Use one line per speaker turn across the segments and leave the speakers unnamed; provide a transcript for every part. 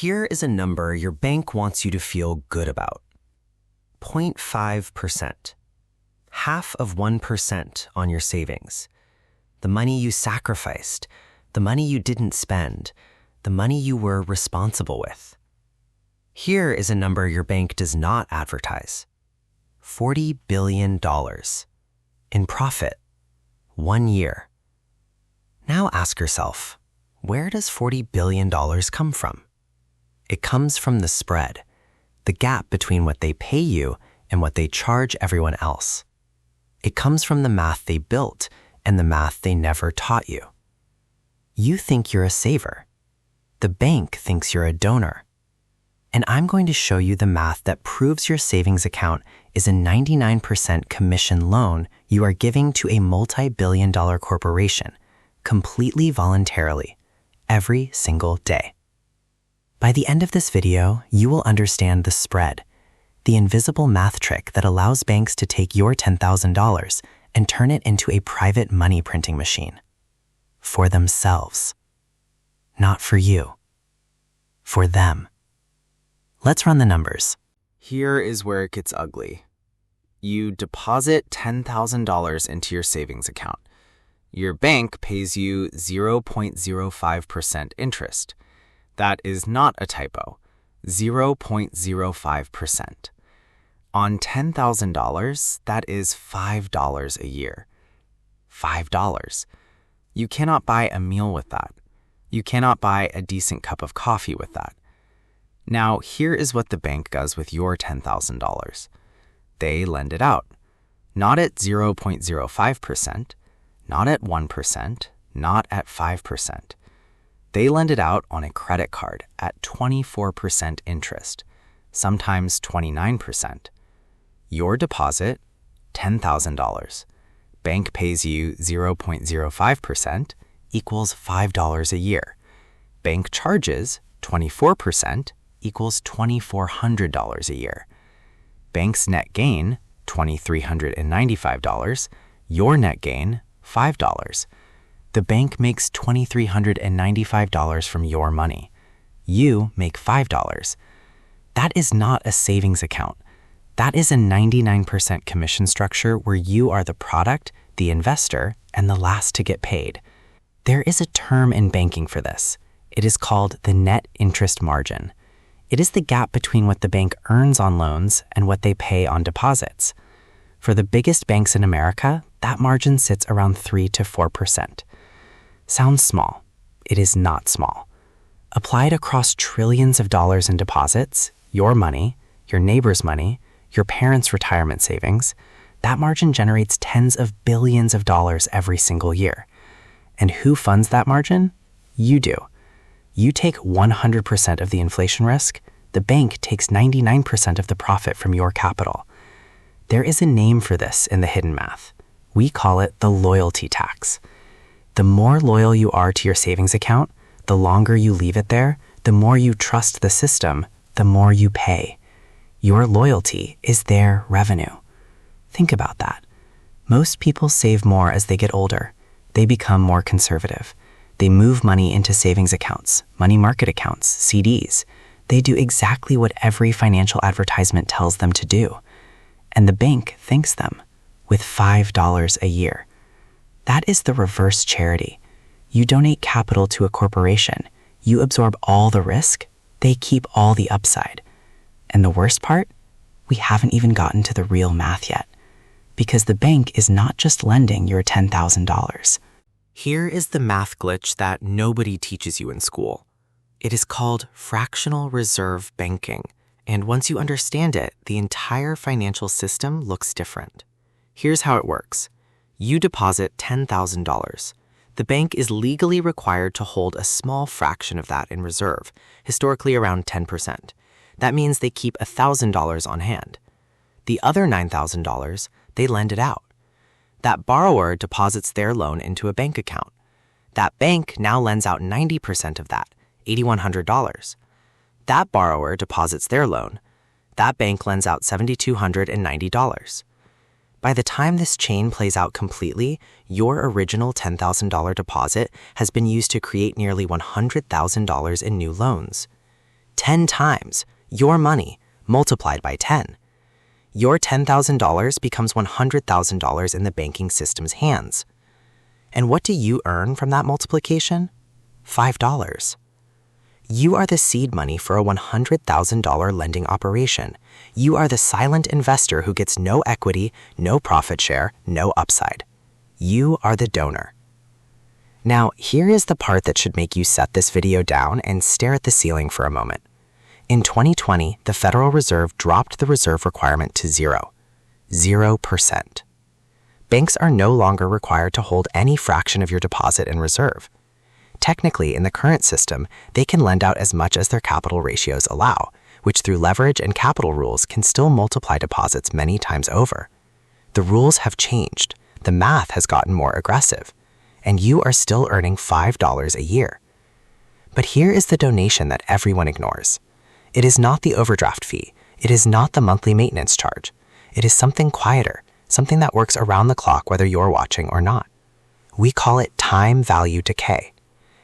Here is a number your bank wants you to feel good about. 0.5%. Half of 1% on your savings. The money you sacrificed, the money you didn't spend, the money you were responsible with. Here is a number your bank does not advertise. $40 billion in profit, 1 year. Now ask yourself, where does $40 billion come from? It comes from the spread, the gap between what they pay you and what they charge everyone else. It comes from the math they built and the math they never taught you. You think you're a saver. The bank thinks you're a donor. And I'm going to show you the math that proves your savings account is a 99% commission loan you are giving to a multi-billion-dollar corporation, completely voluntarily, every single day. By the end of this video, you will understand the spread, the invisible math trick that allows banks to take your $10,000 and turn it into a private money printing machine. For themselves. Not for you. For them. Let's run the numbers.
Here is where it gets ugly. You deposit $10,000 into your savings account. Your bank pays you 0.05% interest. That is not a typo, 0.05%. On $10,000, that is $5 a year. $5. You cannot buy a meal with that. You cannot buy a decent cup of coffee with that. Now, here is what the bank does with your $10,000. They lend it out. Not at 0.05%, not at 1%, not at 5%. They lend it out on a credit card at 24% interest, sometimes 29%. Your deposit, $10,000. Bank pays you 0.05% equals $5 a year. Bank charges 24% equals $2,400 a year. Bank's net gain, $2,395. Your net gain, $5. The bank makes $2,395 from your money. You make $5. That is not a savings account. That is a 99% commission structure where you are the product, the investor, and the last to get paid. There is a term in banking for this. It is called the net interest margin. It is the gap between what the bank earns on loans and what they pay on deposits. For the biggest banks in America, that margin sits around 3 to 4%. Sounds small. It is not small. Applied across trillions of dollars in deposits, your money, your neighbor's money, your parents' retirement savings, that margin generates tens of billions of dollars every single year. And who funds that margin? You do. You take 100% of the inflation risk, the bank takes 99% of the profit from your capital. There is a name for this in the hidden math. We call it the loyalty tax. The more loyal you are to your savings account, the longer you leave it there, the more you trust the system, the more you pay. Your loyalty is their revenue. Think about that. Most people save more as they get older. They become more conservative. They move money into savings accounts, money market accounts, CDs. They do exactly what every financial advertisement tells them to do. And the bank thanks them with $5 a year. That is the reverse charity. You donate capital to a corporation. You absorb all the risk. They keep all the upside. And the worst part? We haven't even gotten to the real math yet. Because the bank is not just lending your $10,000.
Here is the math glitch that nobody teaches you in school. It is called fractional reserve banking. And once you understand it, the entire financial system looks different. Here's how it works. You deposit $10,000. The bank is legally required to hold a small fraction of that in reserve, historically around 10%. That means they keep $1,000 on hand. The other $9,000, they lend it out. That borrower deposits their loan into a bank account. That bank now lends out 90% of that, $8,100. That borrower deposits their loan. That bank lends out $7,290. By the time this chain plays out completely, your original $10,000 deposit has been used to create nearly $100,000 in new loans.
10 times your money multiplied by 10. Your $10,000 becomes $100,000 in the banking system's hands. And what do you earn from that multiplication? $5. You are the seed money for a $100,000 lending operation. You are the silent investor who gets no equity, no profit share, no upside. You are the donor. Now, here is the part that should make you set this video down and stare at the ceiling for a moment. In 2020, the Federal Reserve dropped the reserve requirement to 0%. Banks are no longer required to hold any fraction of your deposit in reserve. Technically, in the current system, they can lend out as much as their capital ratios allow, which through leverage and capital rules can still multiply deposits many times over. The rules have changed, the math has gotten more aggressive, and you are still earning $5 a year. But here is the donation that everyone ignores. It is not the overdraft fee. It is not the monthly maintenance charge. It is something quieter, something that works around the clock whether you're watching or not. We call it time value decay.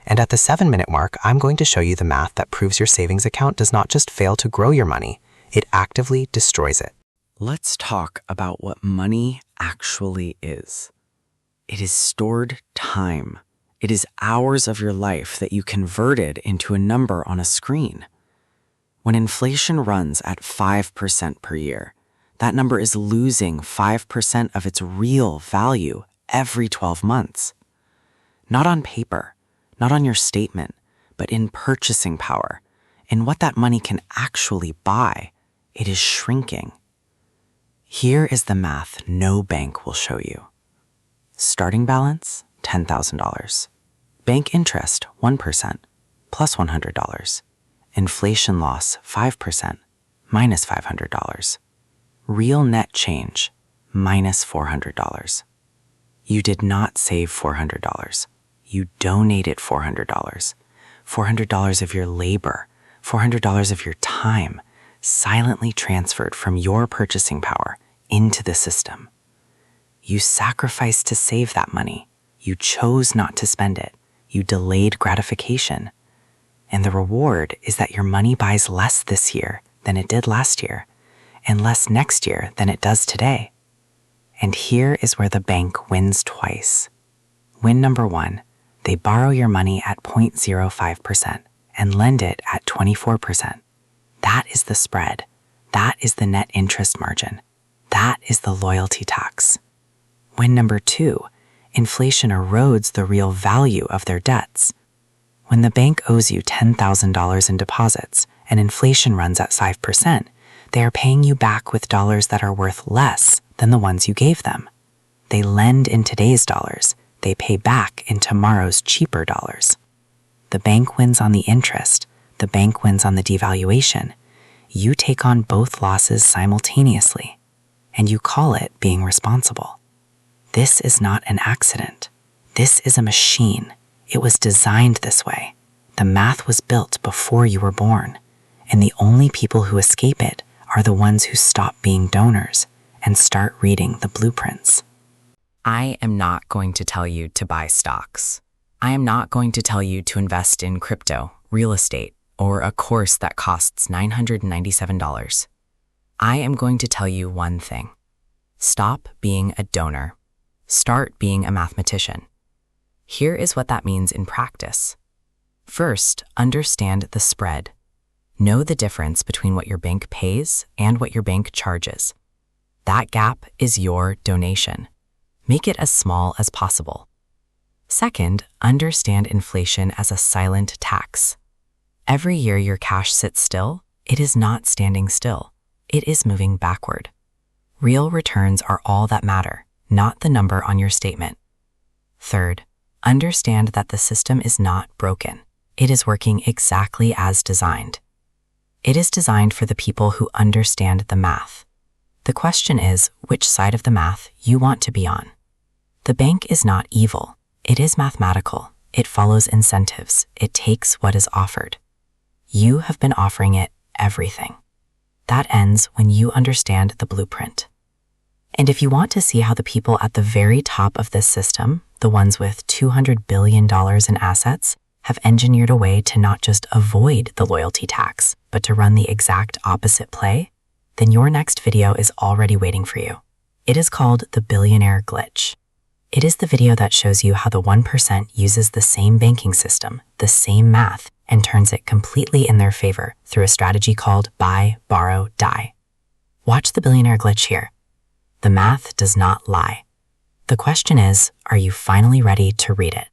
And at the 7-minute mark, I'm going to show you the math that proves your savings account does not just fail to grow your money, it actively destroys it.
Let's talk about what money actually is. It is stored time. It is hours of your life that you converted into a number on a screen. When inflation runs at 5% per year, that number is losing 5% of its real value every 12 months. Not on paper, not on your statement, but in purchasing power, in what that money can actually buy, it is shrinking. Here is the math no bank will show you. Starting balance, $10,000. Bank interest, 1%, plus $100. Inflation loss, 5%, minus $500. Real net change, minus $400. You did not save $400. You donated $400. $400 of your labor, $400 of your time, silently transferred from your purchasing power into the system. You sacrificed to save that money. You chose not to spend it. You delayed gratification. And the reward is that your money buys less this year than it did last year, and less next year than it does today. And here is where the bank wins twice. Win number 1, they borrow your money at 0.05% and lend it at 24%. That is the spread. That is the net interest margin. That is the loyalty tax. Win number 2, inflation erodes the real value of their debts. When the bank owes you $10,000 in deposits and inflation runs at 5%, they are paying you back with dollars that are worth less than the ones you gave them. They lend in today's dollars. They pay back in tomorrow's cheaper dollars. The bank wins on the interest. The bank wins on the devaluation. You take on both losses simultaneously, and you call it being responsible. This is not an accident. This is a machine. It was designed this way. The math was built before you were born, and the only people who escape it are the ones who stop being donors and start reading the blueprints.
I am not going to tell you to buy stocks. I am not going to tell you to invest in crypto, real estate, or a course that costs $997. I am going to tell you one thing. Stop being a donor. Start being a mathematician. Here is what that means in practice. First, understand the spread. Know the difference between what your bank pays and what your bank charges. That gap is your donation. Make it as small as possible. Second, understand inflation as a silent tax. Every year your cash sits still, it is not standing still. It is moving backward. Real returns are all that matter, not the number on your statement. Third, understand that the system is not broken. It is working exactly as designed. It is designed for the people who understand the math. The question is which side of the math you want to be on. The bank is not evil. It is mathematical. It follows incentives. It takes what is offered. You have been offering it everything. That ends when you understand the blueprint. And if you want to see how the people at the very top of this system, the ones with $200 billion in assets, have engineered a way to not just avoid the loyalty tax, but to run the exact opposite play, then your next video is already waiting for you. It is called the Billionaire Glitch. It is the video that shows you how the 1% uses the same banking system, the same math, and turns it completely in their favor through a strategy called buy, borrow, die. Watch the Billionaire Glitch here. The math does not lie. The question is, are you finally ready to read it?